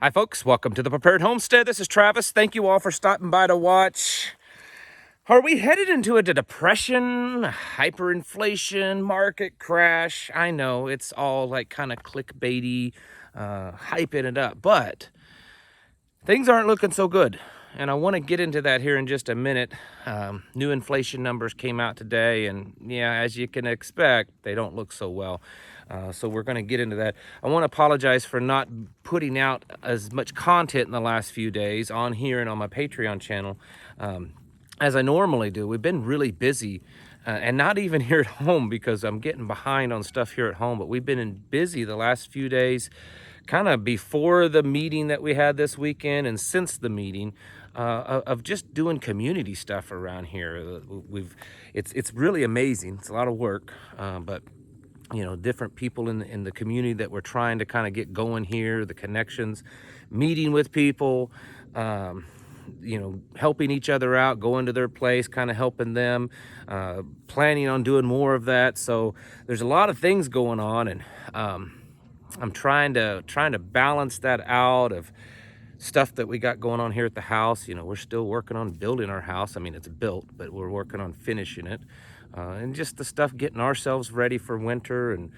Hi folks, welcome to the Prepared Homestead. This is Travis. Thank you all for stopping by to watch. Are we headed into a depression, hyperinflation, market crash? I know it's all like kind of clickbaity, hyping it up, but things aren't looking so good. And I want to get into that here in just a minute. New inflation numbers came out today, and yeah, as you can expect, they don't look so well. So we're going to get into that. I want to apologize for not putting out as much content in the last few days on here and on my Patreon channel as I normally do. We've been really busy, and not even here at home because I'm getting behind on stuff here at home, but we've been busy the last few days, kind of before the meeting that we had this weekend and since the meeting, of just doing community stuff around here. It's really amazing. It's a lot of work, but you know, different people in the community that we're trying to kind of get going here, the connections, meeting with people, you know, helping each other out, going to their place, kind of helping them, planning on doing more of that. So there's a lot of things going on, and I'm trying to balance that out of stuff that we got going on here at the house. You know, we're still working on building our house. I mean, it's built, but we're working on finishing it. And just the stuff, getting ourselves ready for winter and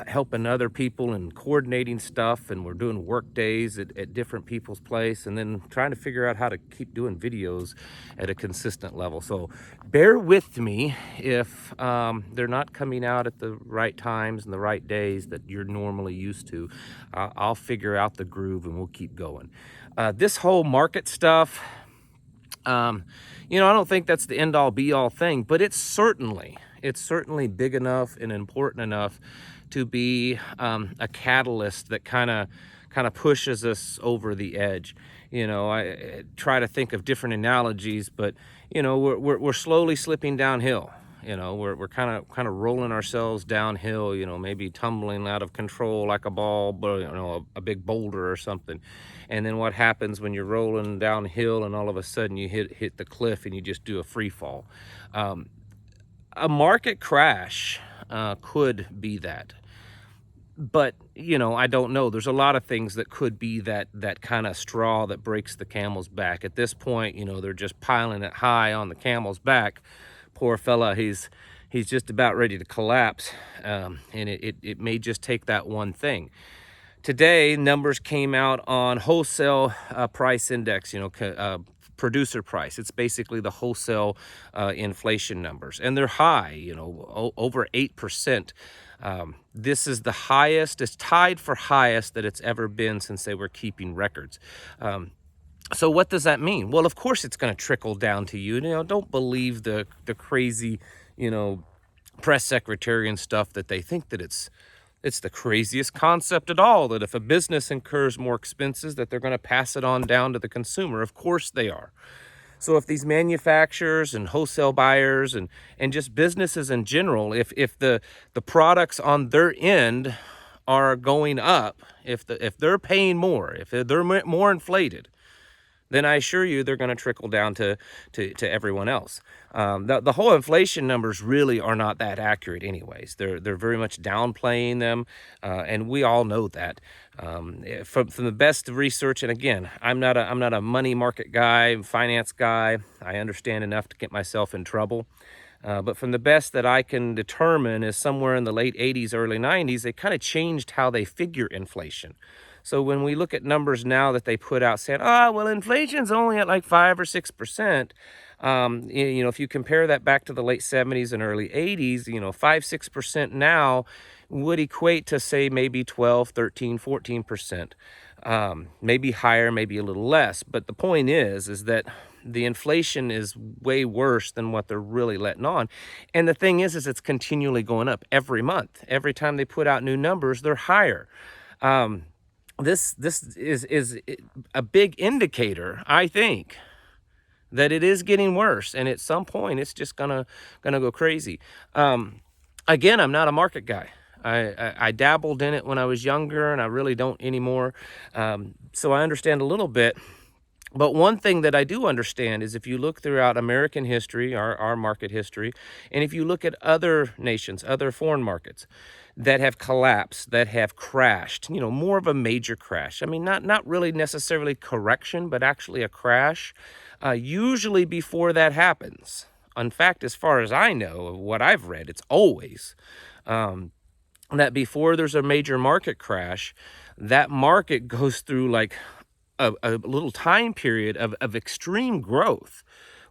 helping other people and coordinating stuff. And we're doing work days at different people's place, and then trying to figure out how to keep doing videos at a consistent level. So bear with me if they're not coming out at the right times and the right days that you're normally used to. I'll figure out the groove and we'll keep going. This whole market stuff, you know, I don't think that's the end all be all thing, but it's certainly big enough and important enough to be a catalyst that kind of pushes us over the edge. You know, I try to think of different analogies, but you know, we're slowly slipping downhill. You know, we're kind of rolling ourselves downhill, you know, maybe tumbling out of control like a ball, but you know, a big boulder or something. And then what happens when you're rolling downhill and all of a sudden you hit the cliff and you just do a free fall? A market crash could be that. But, you know, I don't know. There's a lot of things that could be that kind of straw that breaks the camel's back. At this point, you know, they're just piling it high on the camel's back. Poor fella, he's just about ready to collapse, and it may just take that one thing. Today, numbers came out on wholesale price index, you know, producer price. It's basically the wholesale inflation numbers, and they're high, you know, over 8%. This is the highest, it's tied for highest that it's ever been since they were keeping records. So what does that mean? Well, of course it's going to trickle down to you. You know, don't believe the crazy, you know, press secretary and stuff that they think that it's the craziest concept at all, that if a business incurs more expenses that they're going to pass it on down to the consumer. Of course they are. So if these manufacturers and wholesale buyers and just businesses in general, if the products on their end are going up, if they're paying more, if they're more inflated, then I assure you they're going to trickle down to everyone else. The whole inflation numbers really are not that accurate anyways. They're very much downplaying them, and we all know that. From the best research, and again, I'm not a money market guy, finance guy. I understand enough to get myself in trouble. But from the best that I can determine is somewhere in the late 80s, early 90s, they kind of changed how they figure inflation. So when we look at numbers now that they put out saying, well, inflation's only at like 5 or 6%, you know, if you compare that back to the late 70s and early 80s, you know, 5-6% now would equate to, say, maybe 12, 13, 14%. Maybe higher, maybe a little less. But the point is that the inflation is way worse than what they're really letting on. And the thing is it's continually going up every month. Every time they put out new numbers, they're higher. This is a big indicator, I think, that it is getting worse, and at some point it's just gonna go crazy. Again, I'm not a market guy. I dabbled in it when I was younger, and I really don't anymore. So I understand a little bit But one thing that I do understand is if you look throughout American history, our market history, and if you look at other nations, other foreign markets that have collapsed, that have crashed, more of a major crash. I mean, not really necessarily correction, but actually a crash. Usually before that happens. In fact, as far as I know, what I've read, it's always that before there's a major market crash, that market goes through like a little time period of extreme growth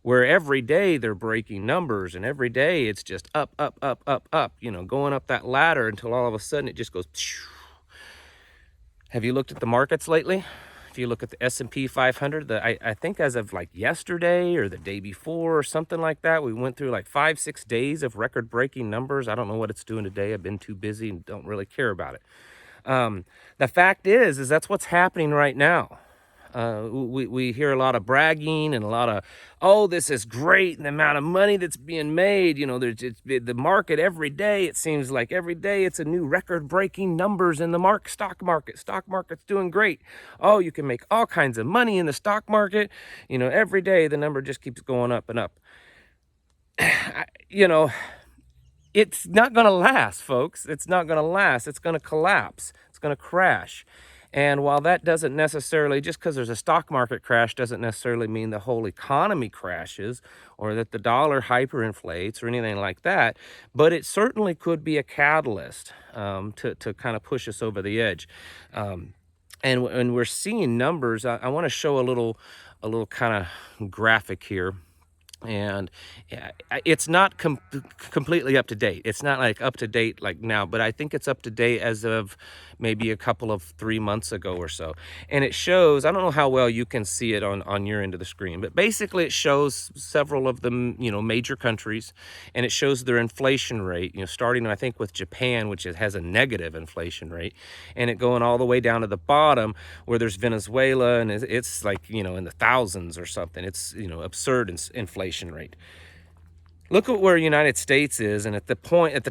where every day they're breaking numbers and every day it's just up, up, up, up, up, going up that ladder until all of a sudden it just goes. Phew. Have you looked at the markets lately? If you look at the S&P 500, I think as of like yesterday or the day before or something like that, we went through like 5-6 days of record-breaking numbers. I don't know what it's doing today. I've been too busy and don't really care about it. The fact is that's what's happening right now. We hear a lot of bragging and a lot of, oh, this is great, and the amount of money that's being made. The market every day, it seems like every day it's a new record-breaking numbers in the stock market. Stock market's doing great. Oh, you can make all kinds of money in the stock market. Every day the number just keeps going up and up. It's not going to last, folks. It's not going to last. It's going to collapse. It's going to crash. And while that doesn't necessarily, just because there's a stock market crash doesn't necessarily mean the whole economy crashes or that the dollar hyperinflates or anything like that, but it certainly could be a catalyst to kind of push us over the edge. And we're seeing numbers. I want to show a little kind of graphic here. And it's not completely up to date. It's not like up to date like now, but I think it's up to date as of maybe a couple of 3 months ago or so. And it shows, I don't know how well you can see it on your end of the screen, but basically it shows several of the major countries, and it shows their inflation rate, starting I think with Japan, which has a negative inflation rate, and it going all the way down to the bottom where there's Venezuela, and it's like in the thousands or something. It's absurd inflation rate. Look at where United States is, and at the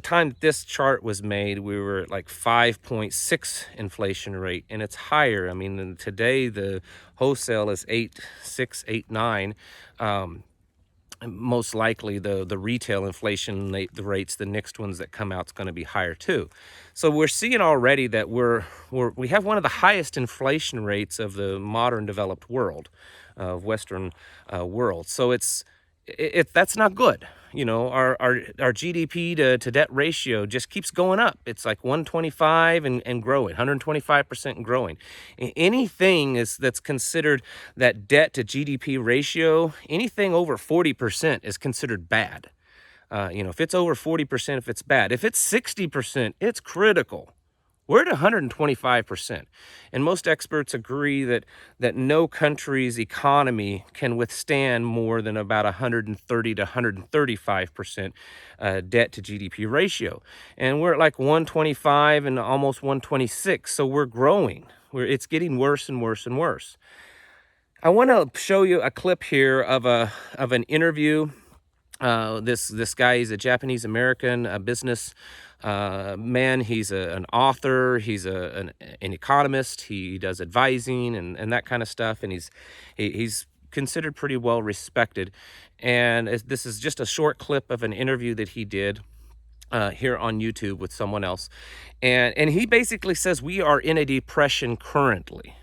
time that this chart was made, we were at like 5.6 inflation rate, and it's higher. I mean, today the wholesale is 8.6, 8.9. Most likely the retail inflation rate, the rates, the next ones that come out, is going to be higher too. So we're seeing already that we have one of the highest inflation rates of the modern developed world, of Western world. So that's not good. Our GDP to debt ratio just keeps going up. It's like 125 and growing, 125% and growing. Anything that's considered that debt to GDP ratio, anything over 40% is considered bad. If it's over 40%, if it's bad. If it's 60%, it's critical. We're at 125%. And most experts agree that no country's economy can withstand more than about 130 to 135% debt to GDP ratio. And we're at like 125 and almost 126. So we're growing. It's getting worse and worse and worse. I want to show you a clip here of an interview. This guy, he's a Japanese American, a business man. He's an author. He's an economist. He does advising and that kind of stuff. And he's considered pretty well respected. And this is just a short clip of an interview that he did here on YouTube with someone else. And he basically says we are in a depression currently.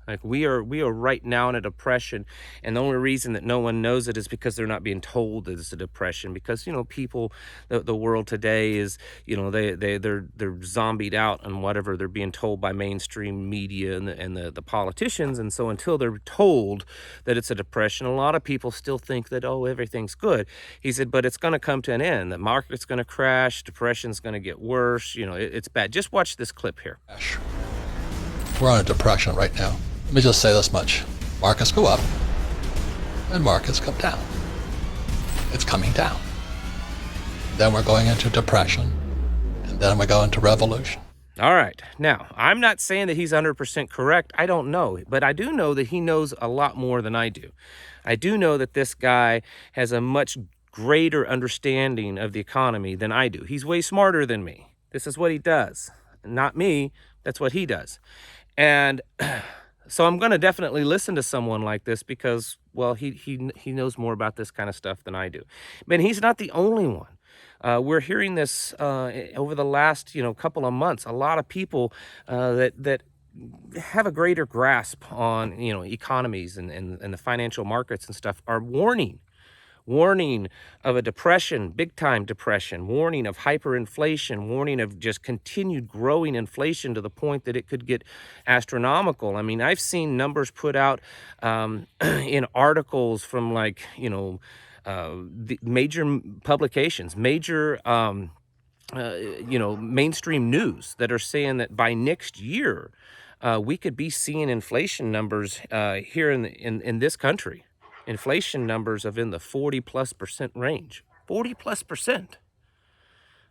Like we are right now in a depression, and the only reason that no one knows it is because they're not being told that it's a depression. Because people, the world today is they're zombied out on whatever they're being told by mainstream media and the politicians, and so until they're told that it's a depression, a lot of people still think that everything's good. He said, but it's going to come to an end. The market's going to crash. Depression's going to get worse. It's bad. Just watch this clip here. We're on a depression right now. Let me just say this much. Markets go up and markets come down. It's coming down. Then we're going into depression, and then we go into revolution. All right. Now, I'm not saying that he's 100% correct. I don't know. But I do know that he knows a lot more than I do. I do know that this guy has a much greater understanding of the economy than I do. He's way smarter than me. This is what he does. Not me. That's what he does. And So I'm going to definitely listen to someone like this because, well, he knows more about this kind of stuff than I do. But he's not the only one. We're hearing this over the last, couple of months. A lot of people that have a greater grasp on, economies and the financial markets and stuff are warning of a depression, big time depression, warning of hyperinflation, warning of just continued growing inflation to the point that it could get astronomical. I mean, I've seen numbers put out in articles from the major publications, major mainstream news that are saying that by next year we could be seeing inflation numbers here in this country. Inflation numbers of in the 40+% range. 40+%.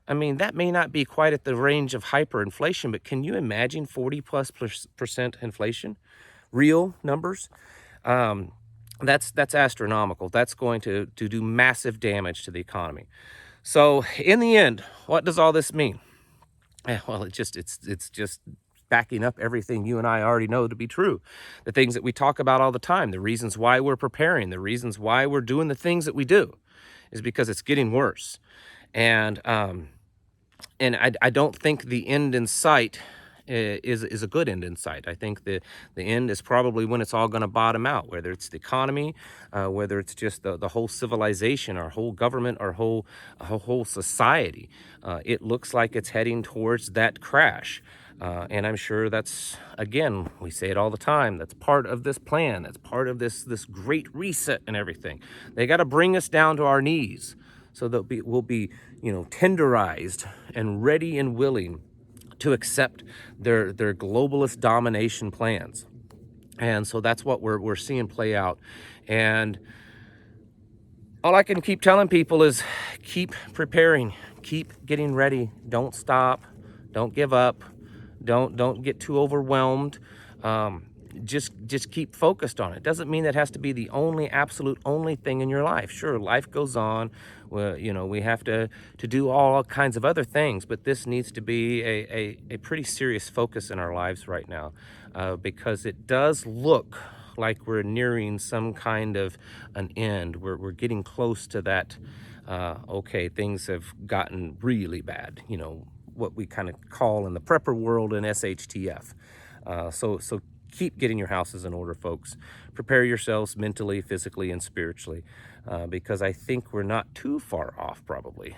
I mean, that may not be quite at the range of hyperinflation, but can you imagine 40+% inflation? Real numbers? That's astronomical. That's going to do massive damage to the economy. So in the end, what does all this mean? Well, it's just backing up everything you and I already know to be true. The things that we talk about all the time, the reasons why we're preparing, the reasons why we're doing the things that we do is because it's getting worse. And I don't think the end in sight is a good end in sight. I think the end is probably when it's all going to bottom out, whether it's the economy, whether it's just the whole civilization, our whole government, our whole society. It looks like it's heading towards that crash. And I'm sure that's, again, we say it all the time, that's part of this plan. That's part of this great reset and everything. They got to bring us down to our knees so that we'll be, tenderized and ready and willing to accept their globalist domination plans. And so that's what we're seeing play out. And all I can keep telling people is keep preparing, keep getting ready. Don't stop. Don't give up. Don't get too overwhelmed. Just keep focused on it. Doesn't mean that has to be the absolute only thing in your life. Sure, life goes on. Well, we have to do all kinds of other things, but this needs to be a pretty serious focus in our lives right now, because it does look like we're nearing some kind of an end. We're getting close to that. Okay, things have gotten really bad. What we kind of call in the prepper world an SHTF. So keep getting your houses in order, folks. Prepare yourselves mentally, physically, and spiritually, because I think we're not too far off, probably,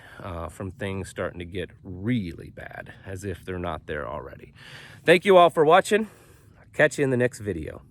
from things starting to get really bad, as if they're not there already. Thank you all for watching. I'll catch you in the next video.